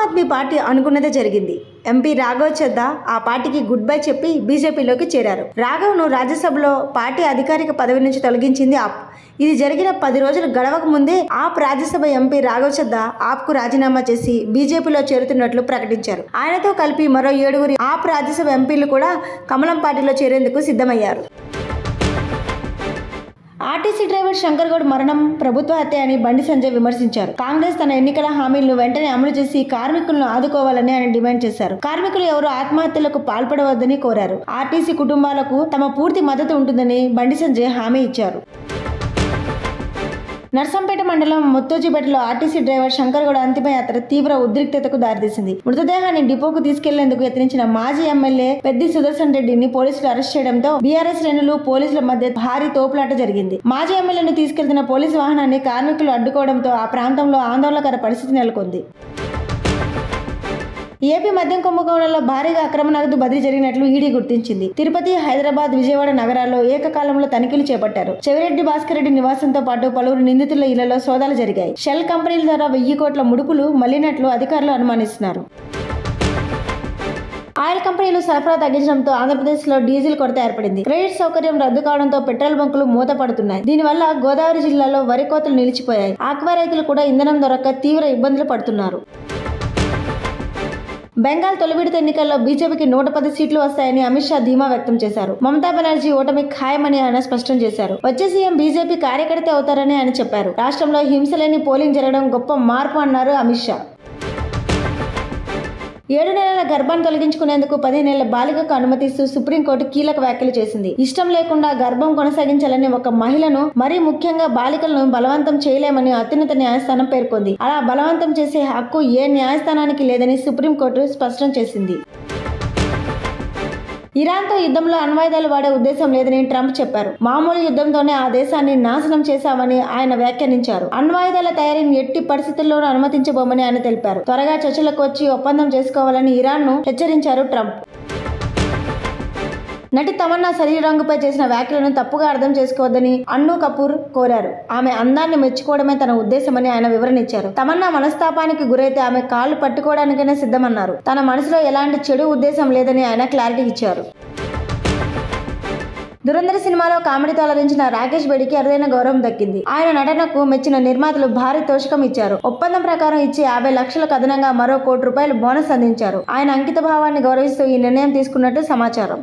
Aadmi party అనుకున్నదే జరిగింది. MP Raghav Chadha ఆ పార్టీకి గుడ్ బై చెప్పి బీజేపీలోకి చేరారు. రాఘవ్ను రాజ్యసభలో పార్టీ అధికారిక పదవి నుంచి తొలగించింది ఆప్. ఇది జరిగిన 10 రోజులు గడవక ముందే ఆప్ రాజ్యసభ ఎంపీ రాఘవ్ చద్దా ఆప్కు రాజీనామా చేసి బీజేపీలో చేరుతున్నట్లు ప్రకటించారు. ఆయనతో కలిపి మరో 7 ఆప్ రాజ్యసభ ఎంపీలు కూడా కమలం పార్టీలో చేరేందుకు సిద్ధమయ్యారు. ఆర్టీసీ డ్రైవర్ శంకర్ గౌడ్ మరణం ప్రభుత్వ హత్య అని బండి సంజయ్ విమర్శించారు. కాంగ్రెస్ తన ఎన్నికల హామీలను వెంటనే అమలు చేసి కార్మికులను ఆదుకోవాలని ఆయన డిమాండ్ చేశారు. కార్మికులు ఎవరు ఆత్మహత్యలకు పాల్పడవద్దని కోరారు. ఆర్టీసీ కుటుంబాలకు తమ పూర్తి మద్దతు ఉంటుందని బండి సంజయ్ హామీ ఇచ్చారు. నర్సంపేట మండలం ముత్తోజిపేటలో ఆర్టీసీ డ్రైవర్ శంకర్ గౌడ్ అంతిమయాత్ర తీవ్ర ఉద్రిక్తతకు దారితీసింది. మృతదేహాన్ని డిపోకు తీసుకెళ్లేందుకు యత్నించిన మాజీ ఎమ్మెల్యే పెద్ది సుదర్శన్ రెడ్డిని పోలీసులు అరెస్ట్ చేయడంతో బీఆర్ఎస్ శ్రేణులు పోలీసుల మధ్య భారీ తోపులాట జరిగింది. మాజీ ఎమ్మెల్యేను తీసుకెళ్తున్న పోలీసు వాహనాన్ని కార్మికులు అడ్డుకోవడంతో ఆ ప్రాంతంలో ఆందోళనకర పరిస్థితి నెలకొంది. ఏపీ మద్యం కుంభకోణంలో భారీగా అక్రమ నగదు బదిలీ జరిగినట్లు ఈడీ గుర్తించింది. తిరుపతి, హైదరాబాద్, విజయవాడ నగరాల్లో ఏకకాలంలో తనిఖీలు చేపట్టారు. చెవిరెడ్డి భాస్కర్ రెడ్డి నివాసంతో పాటు పలువురు నిందితుల ఇళ్లలో సోదాలు జరిగాయి. షెల్ కంపెనీల ద్వారా 1000 కోట్ల ముడుపులు మళ్లినట్లు అధికారులు అనుమానిస్తున్నారు. ఆయిల్ కంపెనీలు సరఫరా తగ్గించడంతో ఆంధ్రప్రదేశ్లో డీజిల్ కొరత ఏర్పడింది. క్రెడిట్ సౌకర్యం రద్దు కావడంతో పెట్రోల్ బంకులు మూతపడుతున్నాయి. దీనివల్ల గోదావరి జిల్లాలో వరి కోతలు నిలిచిపోయాయి. ఆక్వా రైతులు కూడా ఇంధనం దొరక్క తీవ్ర ఇబ్బందులు పడుతున్నారు. బెంగాల్ తొలి విడత ఎన్నికల్లో బీజేపీకి 110 సీట్లు వస్తాయని అమిత్ షా ధీమా వ్యక్తం చేశారు. మమతా బెనర్జీ ఓటమి ఖాయమని ఆయన స్పష్టం చేశారు. వచ్చే సీఎం బీజేపీ కార్యకర్త అవుతారని ఆయన చెప్పారు. రాష్ట్రంలో హింస లేని పోలింగ్ జరగడం గొప్ప మార్పు అన్నారు అమిత్ షా. 7 నెలల గర్భాన్ని తొలగించుకునేందుకు 15 ఏళ్ల బాలికకు అనుమతిస్తూ సుప్రీంకోర్టు కీలక వ్యాఖ్యలు చేసింది. ఇష్టం లేకుండా గర్భం కొనసాగించాలని ఒక మహిళను, మరీ ముఖ్యంగా బాలికలను బలవంతం చేయలేమని అత్యున్నత న్యాయస్థానం పేర్కొంది. అలా బలవంతం చేసే హక్కు ఏ న్యాయస్థానానికి లేదని సుప్రీంకోర్టు స్పష్టం చేసింది. ఇరాన్తో యుద్ధంలో అణ్వాయుధాలు వాడే ఉద్దేశం లేదని ట్రంప్ చెప్పారు. మామూలు యుద్ధంతోనే ఆ దేశాన్ని నాశనం చేశామని ఆయన వ్యాఖ్యానించారు. అణ్వాయుధాల తయారీని ఎట్టి పరిస్థితుల్లోనూ అనుమతించబోమని ఆయన తెలిపారు. త్వరగా చర్చలకు వచ్చి ఒప్పందం చేసుకోవాలని ఇరాన్ను హెచ్చరించారు ట్రంప్. నటి తమన్నా శరీర రంగుపై చేసిన వ్యాఖ్యలను తప్పుగా అర్థం చేసుకోవద్దని అన్ను కపూర్ కోరారు. ఆమె అందాన్ని మెచ్చుకోవడమే తన ఉద్దేశమని ఆయన వివరణ ఇచ్చారు. తమన్నా మనస్తాపానికి గురైతే ఆమె కాళ్ళు పట్టుకోవడానికైనా సిద్ధమన్నారు. తన మనసులో ఎలాంటి చెడు ఉద్దేశం లేదని ఆయన క్లారిటీ ఇచ్చారు. దురంధర్ సినిమాలో కామెడీతో అలరించిన రాకేష్ బేడికి అరుదైన గౌరవం దక్కింది. ఆయన నటనకు మెచ్చిన నిర్మాతలు భారీ తోషకం ఇచ్చారు. ఒప్పందం ప్రకారం ఇచ్చే 50 లక్షలకు అదనంగా మరో ₹1 కోటి బోనస్ అందించారు. ఆయన అంకిత భావాన్ని గౌరవిస్తూ ఈ నిర్ణయం తీసుకున్నట్టు సమాచారం.